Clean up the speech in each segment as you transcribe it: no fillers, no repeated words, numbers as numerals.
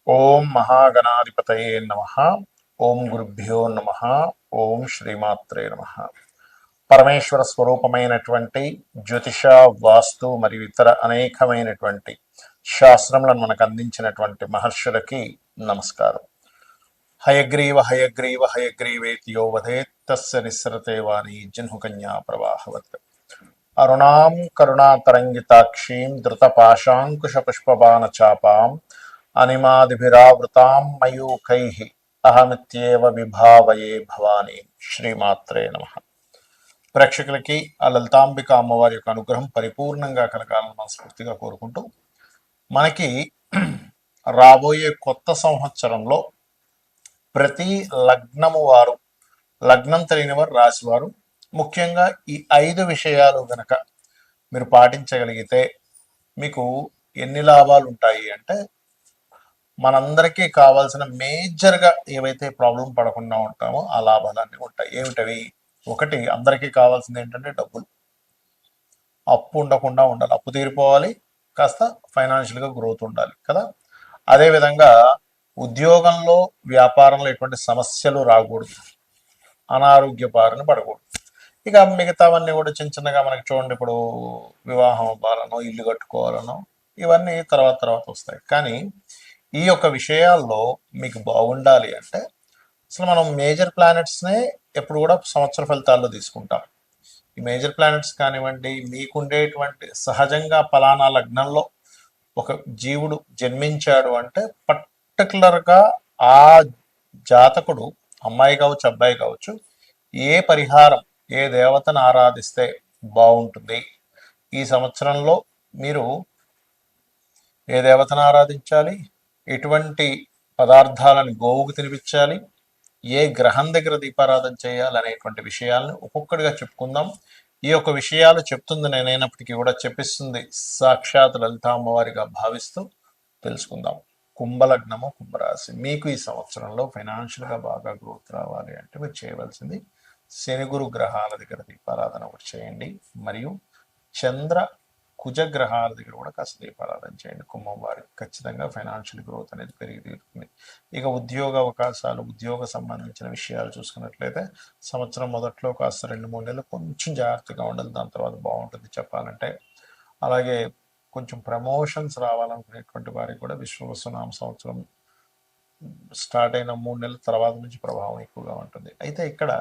ఓం మహాగణాధిపతయే నమః. ఓం గురుభ్యో నమః. ఓం శ్రీమాత్రే నమః. పరమేశ్వర స్వరూపమైనటువంటి జ్యోతిష, వాస్తు మరియు ఇతర అనేకమైనటువంటి శాస్త్రములను మనకు అందించినటువంటి మహర్షులకి నమస్కారం. హయగ్రీవ హయగ్రీవ హయగ్రీవేతి యో వదేత్ తస్య నిస్సరతే వాణి జహ్నుకన్యా ప్రవాహవత్. అరుణాం కరుణాతరంగితాక్షీం ధృతపాశాంకుశపుష్పబాణచాపాం అనిమాదిభిరావృతాం మయూఖైః అహమిత్యేవ విభావయే భవానీ. శ్రీమాత్రే నమః. ప్రేక్షకులకి ఆ లలితాంబిక అమ్మవారి యొక్క అనుగ్రహం పరిపూర్ణంగా కలగాలని మనస్ఫూర్తిగా కోరుకుంటూ, మనకి రాబోయే కొత్త సంవత్సరంలో ప్రతి లగ్నము వారు, లగ్నం తెలియని వారు, రాశి వారు ముఖ్యంగా ఈ 5 విషయాలు గనక మీరు పాటించగలిగితే మీకు ఎన్ని లాభాలు ఉంటాయి అంటే, మనందరికీ కావాల్సిన మేజర్గా ఏవైతే ప్రాబ్లం పడకుండా ఉంటామో ఆ లాభాలన్నీ ఉంటాయి. ఏమిటవి? ఒకటి, అందరికీ కావాల్సింది ఏంటంటే డబ్బులు. అప్పు ఉండకుండా ఉండాలి, అప్పు తీరిపోవాలి, కాస్త ఫైనాన్షియల్గా గ్రోత్ ఉండాలి కదా. అదేవిధంగా ఉద్యోగంలో, వ్యాపారంలో ఎటువంటి సమస్యలు రాకూడదు, అనారోగ్య బారిన పడకూడదు. ఇక మిగతావన్నీ కూడా చిన్న చిన్నగా మనకి చూడండి, ఇప్పుడు వివాహం అవ్వాలనో, ఇల్లు కట్టుకోవాలనో, ఇవన్నీ తర్వాత తర్వాత వస్తాయి. కానీ ఈ యొక్క విషయాల్లో మీకు బాగుండాలి అంటే అసలు మనం మేజర్ ప్లానెట్స్నే ఎప్పుడు కూడా సంవత్సర ఫలితాల్లో తీసుకుంటాం. ఈ మేజర్ ప్లానెట్స్ కానివ్వండి, మీకుండేటువంటి సహజంగా పలానా లగ్నంలో ఒక జీవుడు జన్మించాడు అంటే పర్టికులర్గా ఆ జాతకుడు, అమ్మాయి కావచ్చు అబ్బాయి కావచ్చు, ఏ పరిహారం, ఏ దేవతను ఆరాధిస్తే బాగుంటుంది, ఈ సంవత్సరంలో మీరు ఏ దేవతను ఆరాధించాలి, ఎటువంటి పదార్థాలను గోవుకు తినిపించాలి, ఏ గ్రహం దగ్గర దీపారాధన చేయాలి అనేటువంటి విషయాలను ఒక్కొక్కటిగా చెప్పుకుందాం. ఈ యొక్క విషయాలు చెప్తుంది నేనైనప్పటికీ కూడా చెప్పిస్తుంది సాక్షాత్ లలిత అమ్మవారిగా భావిస్తూ తెలుసుకుందాం. కుంభలగ్నము, కుంభరాశి. మీకు ఈ సంవత్సరంలో ఫైనాన్షియల్గా బాగా గ్రోత్ రావాలి అంటే మీరు చేయవలసింది శని గురు గ్రహాల దగ్గర దీపారాధన ఒకటి చేయండి, మరియు చంద్ర కుజ గ్రహాల దగ్గర కూడా కాస్త దీపారాధన చేయండి. కుంభం వారికి ఖచ్చితంగా ఫైనాన్షియల్ గ్రోత్ అనేది పెరిగి తీరుతుంది. ఇక ఉద్యోగ అవకాశాలు, ఉద్యోగ సంబంధించిన విషయాలు చూసుకున్నట్లయితే సంవత్సరం మొదట్లో కాస్త 2-3 నెలలు కొంచెం జాగ్రత్తగా ఉండాలి, దాని తర్వాత బాగుంటుంది చెప్పాలంటే. అలాగే కొంచెం ప్రమోషన్స్ రావాలనుకునేటువంటి వారికి కూడా విశ్వవసునామ సంవత్సరం స్టార్ట్ అయిన 3 నెలల తర్వాత నుంచి ప్రభావం ఎక్కువగా ఉంటుంది. అయితే ఇక్కడ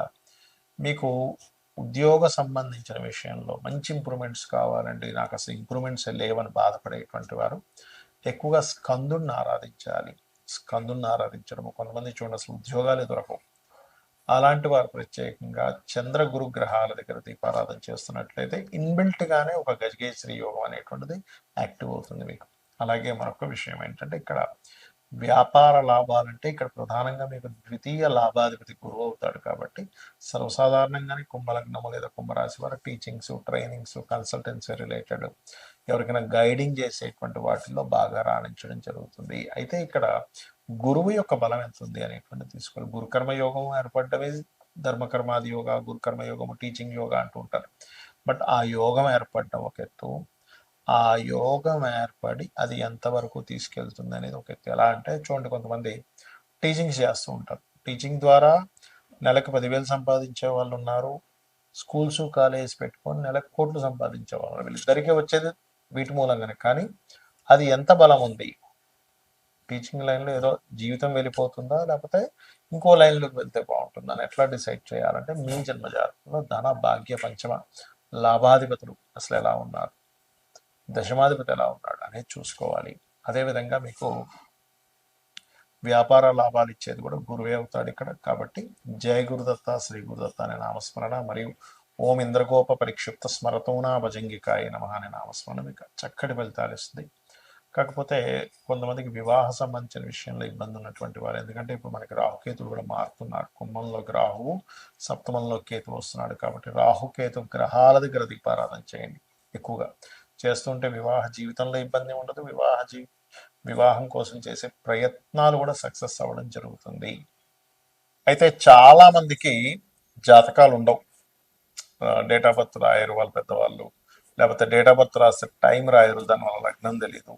మీకు ఉద్యోగ సంబంధించిన విషయంలో మంచి ఇంప్రూవ్మెంట్స్ కావాలండి, నాకు అసలు ఇంప్రూవ్మెంట్స్ లేవని బాధపడేటువంటి వారు ఎక్కువగా స్కందుని ఆరాధించాలి. స్కందుని ఆరాధించడం, కొంతమంది చూడండి అసలు ఉద్యోగాలే దొరకవు, అలాంటి వారు ప్రత్యేకంగా చంద్ర గురు గ్రహాల దగ్గర దీపారాధన చేస్తున్నట్లయితే ఇన్బిల్ట్గానే ఒక గజకేశ్వరి యోగం అనేటువంటిది యాక్టివ్ అవుతుంది మీకు. అలాగే మరొక విషయం ఏంటంటే, ఇక్కడ వ్యాపార లాభాలంటే ఇక్కడ ప్రధానంగా మీకు ద్వితీయ లాభాధిపతి గురువు అవుతాడు కాబట్టి సర్వసాధారణంగానే కుంభలగ్నము లేదా కుంభరాశి వారు టీచింగ్స్, ట్రైనింగ్స్, కన్సల్టెన్సీ రిలేటెడ్ ఎవరికైనా గైడింగ్ చేసేటువంటి వాటిల్లో బాగా రాణించడం జరుగుతుంది. అయితే ఇక్కడ గురువు యొక్క బలం ఎంత ఉంది అనేటువంటి తీసుకోవాలి. గురుకర్మ యోగం ఏర్పడ్డమే ధర్మకర్మాది యోగ, గురుకర్మ యోగము, టీచింగ్ యోగ అంటూ ఉంటారు. బట్ ఆ యోగం ఏర్పడడం ఒక ఎత్తు, ఆ యోగం ఏర్పడి అది ఎంతవరకు తీసుకెళ్తుంది అనేది ఒక ఎత్తు. ఎలా అంటే చూడండి, కొంతమంది టీచింగ్స్ చేస్తూ ఉంటారు, టీచింగ్ ద్వారా నెలకు 10,000 సంపాదించే వాళ్ళు ఉన్నారు, స్కూల్స్ కాలేజెస్ పెట్టుకొని నెలకు కోట్లు సంపాదించే వాళ్ళు. వీళ్ళిద్దరికీ వచ్చేది వీటి మూలంగానే. కానీ అది ఎంత బలం ఉంది, టీచింగ్ లైన్లో ఏదో జీవితం వెళ్ళిపోతుందా, లేకపోతే ఇంకో లైన్లోకి వెళ్తే బాగుంటుందా అని ఎట్లా డిసైడ్ చేయాలంటే, మీ జన్మజాతకంలో ధన భాగ్య పంచమ లాభాధిపతులు అసలు ఎలా ఉన్నారు, దశమాధిపతి ఎలా ఉన్నాడు అనేది చూసుకోవాలి. అదేవిధంగా మీకు వ్యాపార లాభాలు ఇచ్చేది కూడా గురువే అవుతాడు ఇక్కడ. కాబట్టి జయ గురుదత్త, శ్రీ గురుదత్త అనే నామస్మరణ మరియు ఓం ఇంద్రగోప పరిక్షిప్త స్మరతోనా భజంగికాయ నమః అనే నామస్మరణ మీకు చక్కటి ఫలితాలు ఇస్తుంది. కాకపోతే కొంతమందికి వివాహ సంబంధించిన విషయంలో ఇబ్బంది ఉన్నటువంటి వారు, ఎందుకంటే ఇప్పుడు మనకి రాహుకేతులు కూడా మారుతున్నారు. కుంభంలోకి రాహువు, సప్తమంలో కేతు వస్తున్నాడు. కాబట్టి రాహుకేతు గ్రహాల దగ్గర దీపారాధన చేయండి. ఎక్కువగా చేస్తుంటే వివాహ జీవితంలో ఇబ్బంది ఉండదు, వివాహం కోసం చేసే ప్రయత్నాలు కూడా సక్సెస్ అవ్వడం జరుగుతుంది. అయితే చాలా మందికి జాతకాలు ఉండవు, డేట్ ఆఫ్ బర్త్ రాయరు వాళ్ళ పెద్దవాళ్ళు, లేకపోతే డేట్ ఆఫ్ బర్త్ రాస్తే టైం రాయరు, దానివల్ల లగ్నం తెలీదు.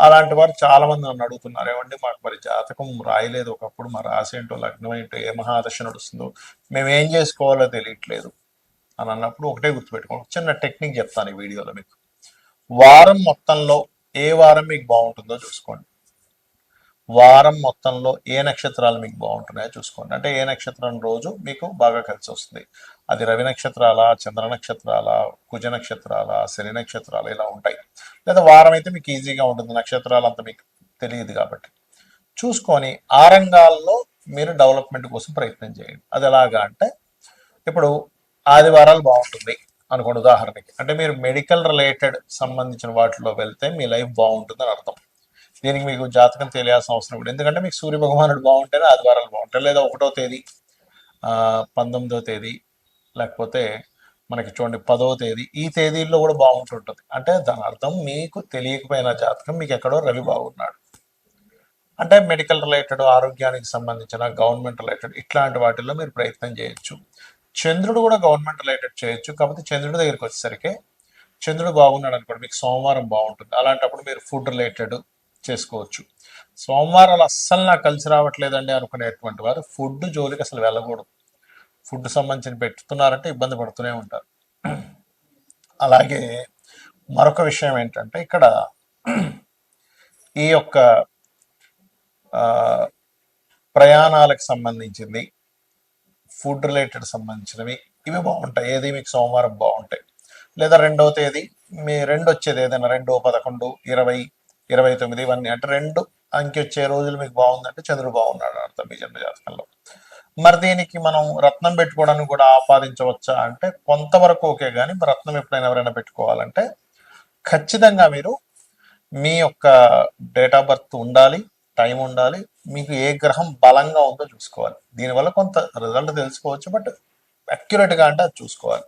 అలాంటి వారు చాలా మంది నన్ను అడుగుతున్నారు, ఏమండి మాకు మరి జాతకం రాయలేదు ఒకప్పుడు, మా రాశి ఏంటో లగ్నం ఏంటో ఏ మహాదశ నడుస్తుందో మేము ఏం చేసుకోవాలో తెలియట్లేదు అని అన్నప్పుడు ఒకటే గుర్తుపెట్టుకోండి. చిన్న టెక్నిక్ చెప్తాను ఈ వీడియోలో మీకు. వారం మొత్తంలో ఏ వారం మీకు బాగుంటుందో చూసుకోండి. వారం మొత్తంలో ఏ నక్షత్రాలు మీకు బాగుంటున్నాయో చూసుకోండి. అంటే ఏ నక్షత్రం రోజు మీకు బాగా కలిసి వస్తుంది. అది రవి నక్షత్రాల, చంద్ర నక్షత్రాల, కుజ నక్షత్రాల, శని నక్షత్రాలు ఇలా ఉంటాయి. లేదా వారం అయితే మీకు ఈజీగా ఉంటుంది, నక్షత్రాలు అంత మీకు తెలియదు కాబట్టి. చూసుకొని ఆ రంగాల్లో మీరు డెవలప్మెంట్ కోసం ప్రయత్నం చేయండి. అది ఎలాగా అంటే, ఇప్పుడు ఆదివారాలు బాగుంటుంది అనుకోండి ఉదాహరణకి. అంటే మీరు మెడికల్ రిలేటెడ్ సంబంధించిన వాటిలో వెళ్తే మీ లైఫ్ బాగుంటుంది అని అర్థం. దీనికి మీకు జాతకం తెలియాల్సిన అవసరం కూడా, ఎందుకంటే మీకు సూర్య భగవానుడు బాగుంటేనే ఆదివారాలు బాగుంటాయి. లేదా 1వ తేదీ, 19వ తేదీ, లేకపోతే మనకి చూడండి 10వ తేదీ, ఈ తేదీల్లో కూడా బాగుంటుంటుంది. అంటే దాని అర్థం మీకు తెలియకపోయిన జాతకం మీకు ఎక్కడో రవి బాగున్నాడు. అంటే మెడికల్ రిలేటెడ్, ఆరోగ్యానికి సంబంధించిన, గవర్నమెంట్ రిలేటెడ్ ఇట్లాంటి వాటిల్లో మీరు ప్రయత్నం చేయొచ్చు. చంద్రుడు కూడా గవర్నమెంట్ రిలేటెడ్ చేయొచ్చు. కాకపోతే చంద్రుడి దగ్గరికి వచ్చేసరికి చంద్రుడు బాగున్నాడు అనుకోండి, మీకు సోమవారం బాగుంటుంది. అలాంటప్పుడు మీరు ఫుడ్ రిలేటెడ్ చేసుకోవచ్చు. సోమవారాలు అస్సలు నాకు కలిసి రావట్లేదండి అనుకునేటువంటి వారు ఫుడ్ జోలికి అసలు వెళ్ళకూడదు. ఫుడ్ సంబంధించిన పెట్టుతున్నారంటే ఇబ్బంది పడుతూనే ఉంటారు. అలాగే మరొక విషయం ఏంటంటే, ఇక్కడ ఈ యొక్క ప్రయాణాలకు సంబంధించింది, ఫుడ్ రిలేటెడ్ సంబంధించినవి ఇవి బాగుంటాయి. ఏది మీకు సోమవారం బాగుంటాయి. లేదా 2వ తేదీ, మీ 2 వచ్చేది ఏదైనా 2, 11, 20, 29 ఇవన్నీ అంటే 2 అంకె వచ్చే రోజులు మీకు బాగుందంటే చంద్రుడు బాగున్నాడు అర్థం మీ జన్మ జాతకంలో. మరి దీనికి మనం రత్నం పెట్టుకోవడానికి కూడా ఆపాదించవచ్చా అంటే కొంతవరకు ఓకే, కానీ రత్నం ఎప్పుడైనా ఎవరైనా పెట్టుకోవాలంటే ఖచ్చితంగా మీరు మీ యొక్క డేట్ ఆఫ్ బర్త్ ఉండాలి, టైం ఉండాలి, మీకు ఏ గ్రహం బలంగా ఉందో చూసుకోవాలి. దీనివల్ల కొంత రిజల్ట్ తెలుసుకోవచ్చు, బట్ అక్యురేట్గా అంటే అది చూసుకోవాలి.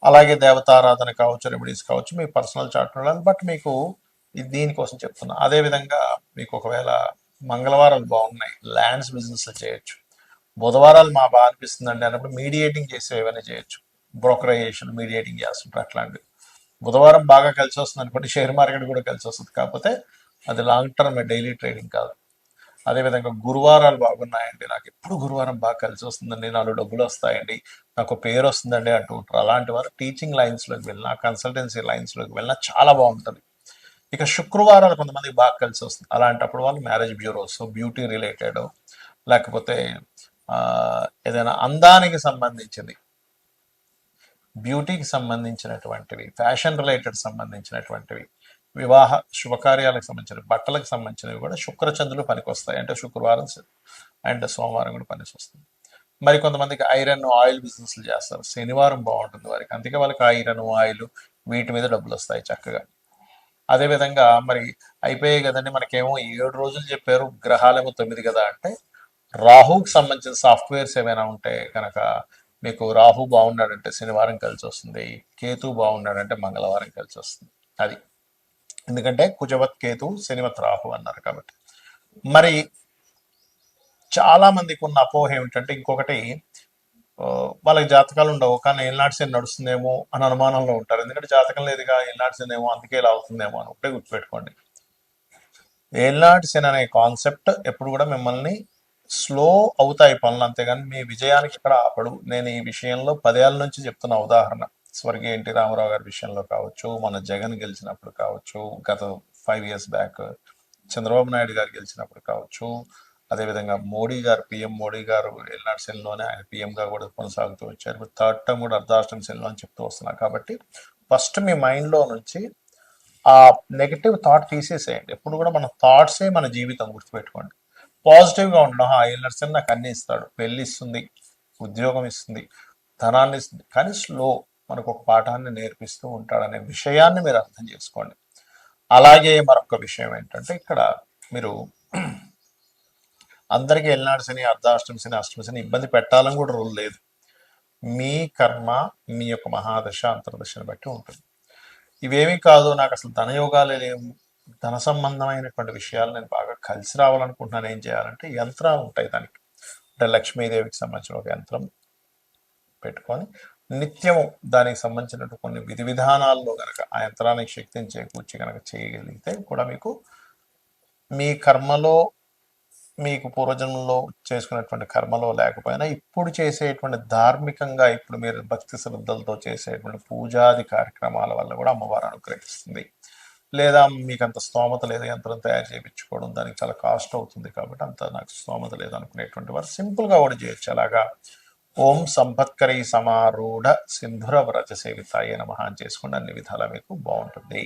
అలాగే దేవతారాధన కావచ్చు, రెమెడీస్ కావచ్చు, మీ పర్సనల్ చార్ట్ ఉండాలి. బట్ మీకు దీనికోసం చెప్తున్నా. అదేవిధంగా మీకు ఒకవేళ మంగళవారాలు బాగున్నాయి, ల్యాండ్స్ బిజినెస్ చేయొచ్చు. బుధవారాలు మా బాగా అనిపిస్తుందండి అన్నప్పుడు మీడియేటింగ్ చేసి ఏమైనా చేయొచ్చు. బ్రోకరైజేషన్, మీడియేటింగ్ చేస్తుంటారు అట్లాంటివి. బుధవారం బాగా కలిసి వస్తుంది అనుకోండి, షేర్ మార్కెట్ కూడా కలిసి వస్తుంది. కాకపోతే అది లాంగ్ టర్మ్, డైలీ ట్రేడింగ్ కాదు. అదేవిధంగా గురువారాలు బాగున్నాయండి, నాకు ఎప్పుడు గురువారం బాగా కలిసి వస్తుందండి, 4 డబ్బులు వస్తాయండి, నాకు పేరు వస్తుందండి అంటూ ఉంటారు. అలాంటి వారు టీచింగ్ లైన్స్లోకి వెళ్ళినా, కన్సల్టెన్సీ లైన్స్లోకి వెళ్ళినా చాలా బాగుంటుంది. ఇక శుక్రవారాలు కొంతమందికి బాగా కలిసి వస్తుంది. అలాంటప్పుడు వాళ్ళు మ్యారేజ్ బ్యూరోస్, బ్యూటీ రిలేటెడ్, లేకపోతే ఏదైనా అందానికి సంబంధించింది, బ్యూటీకి సంబంధించినటువంటివి, ఫ్యాషన్ రిలేటెడ్ సంబంధించినటువంటివి, వివాహ శుభకార్యాలకు సంబంధించిన, బట్టలకు సంబంధించినవి కూడా శుక్రచంద్రులు పనికొస్తాయి. అంటే శుక్రవారం అండ్ సోమవారం కూడా పనికి వస్తుంది. మరి కొంతమందికి ఐరన్ ఆయిల్ బిజినెస్లు చేస్తారు, శనివారం బాగుంటుంది వారికి. అందుకే వాళ్ళకి ఐరన్ ఆయిల్ వీటి మీద డబ్బులు వస్తాయి చక్కగా. అదేవిధంగా మరి అయిపోయాయి కదండి, మనకేమో 7 రోజులు చెప్పారు, గ్రహాలేమో 9 కదా అంటే, రాహుకి సంబంధించిన సాఫ్ట్వేర్స్ ఏమైనా ఉంటే కనుక మీకు రాహు బాగున్నాడంటే శనివారం కలిసి వస్తుంది, కేతు బాగున్నాడంటే మంగళవారం కలిసి వస్తుంది. అది ఎందుకంటే కుజవత్ కేతు, శనివత్ రాహు అన్నారు కాబట్టి. మరి చాలా మందికి ఉన్న అపోహ ఏమిటంటే, ఇంకొకటి, వాళ్ళకి జాతకాలు ఉండవు కానీ ఏళ్ళనాటి శని నడుస్తుందేమో అని అనుమానంలో ఉంటారు. ఎందుకంటే జాతకం లేదుగా, ఏళ్ళనాటి శని ఏమో అందుకే ఇలా అవుతుందేమో అని ఒకటే గుర్తుపెట్టుకోండి. ఏళ్ళనాటి శని అనే కాన్సెప్ట్ ఎప్పుడు కూడా మిమ్మల్ని స్లో అవుతాయి పనులు, అంతేగాని మీ విజయానికి ఇక్కడ ఆపడు. నేను ఈ విషయంలో 10 ఏళ్ళ నుంచి చెప్తున్న ఉదాహరణ. స్వర్గీయ ఎన్టీ రామారావు గారి విషయంలో కావచ్చు, మన జగన్ గెలిచినప్పుడు కావచ్చు, గత 5 years బ్యాక్ చంద్రబాబు నాయుడు గారు గెలిచినప్పుడు కావచ్చు, అదేవిధంగా మోడీ గారు, పిఎం మోడీ గారు ఏళ్ళనాటి శనిలోనే ఆయన పిఎంగా కూడా కొనసాగుతూ వచ్చారు. ఇప్పుడు 3rd term కూడా అర్ధాష్టమి శనిలో అని చెప్తూ వస్తున్నారు. కాబట్టి ఫస్ట్ మీ మైండ్లో నుంచి ఆ నెగిటివ్ థాట్ తీసేసేయండి. ఎప్పుడు కూడా మన థాట్సే మన జీవితం, గుర్తుపెట్టుకోండి. పాజిటివ్గా ఉండడం, ఏళ్ళనాటి శని నాకు అన్ని ఇస్తాడు, పెళ్ళి ఇస్తుంది, ఉద్యోగం ఇస్తుంది, ధనాన్ని ఇస్తుంది, కానీ స్లో మనకు ఒక పాఠాన్ని నేర్పిస్తూ ఉంటాడనే విషయాన్ని మీరు అర్థం చేసుకోండి. అలాగే మరొక విషయం ఏంటంటే, ఇక్కడ మీరు అందరికీ ఏళ్ళనాటి శని, అర్ధాష్టమి శని, అష్టమి శని ఇబ్బంది పెట్టాలని కూడా రూల్ లేదు. మీ కర్మ మీ యొక్క మహాదశ అంతర్దశని బట్టి ఉంటుంది. ఇవేమీ కాదు, నాకు అసలు ధనయోగాలే లేవు, ధన సంబంధమైనటువంటి విషయాలు నేను బాగా కలిసి రావాలనుకుంటున్నాను, ఏం చేయాలంటే యంత్రాలు ఉంటాయి దానికి. అంటే లక్ష్మీదేవికి సంబంధించిన ఒక యంత్రం పెట్టుకొని నిత్యము దానికి సంబంధించినటువంటి కొన్ని విధి విధానాల్లో గనక ఆ యంత్రానికి శక్తిని చేకూర్చి గనక చేయగలిగితే కూడా మీకు మీ కర్మలో, మీకు పూర్వజన్మలో చేసుకున్నటువంటి కర్మలో లేకపోయినా ఇప్పుడు చేసేటువంటి ధార్మికంగా ఇప్పుడు మీరు భక్తి శ్రద్ధలతో చేసేటువంటి పూజాది కార్యక్రమాల వల్ల కూడా అమ్మవారు అనుగ్రహిస్తుంది. లేదా మీకు అంత స్తోమత లేదు, యంత్రం తయారు చేయించుకోవడం దానికి చాలా కాస్ట్ అవుతుంది కాబట్టి అంత నాకు స్తోమత లేదు అనుకునేటువంటి వారు సింపుల్గా కూడా చేయొచ్చు. అలాగా ఓం సంపత్కరీ సమారూఢ సింధుర వ్రజ సేవితాయ నమః అని చేసుకుని అన్ని విధాలా మీకు బాగుంటుంది.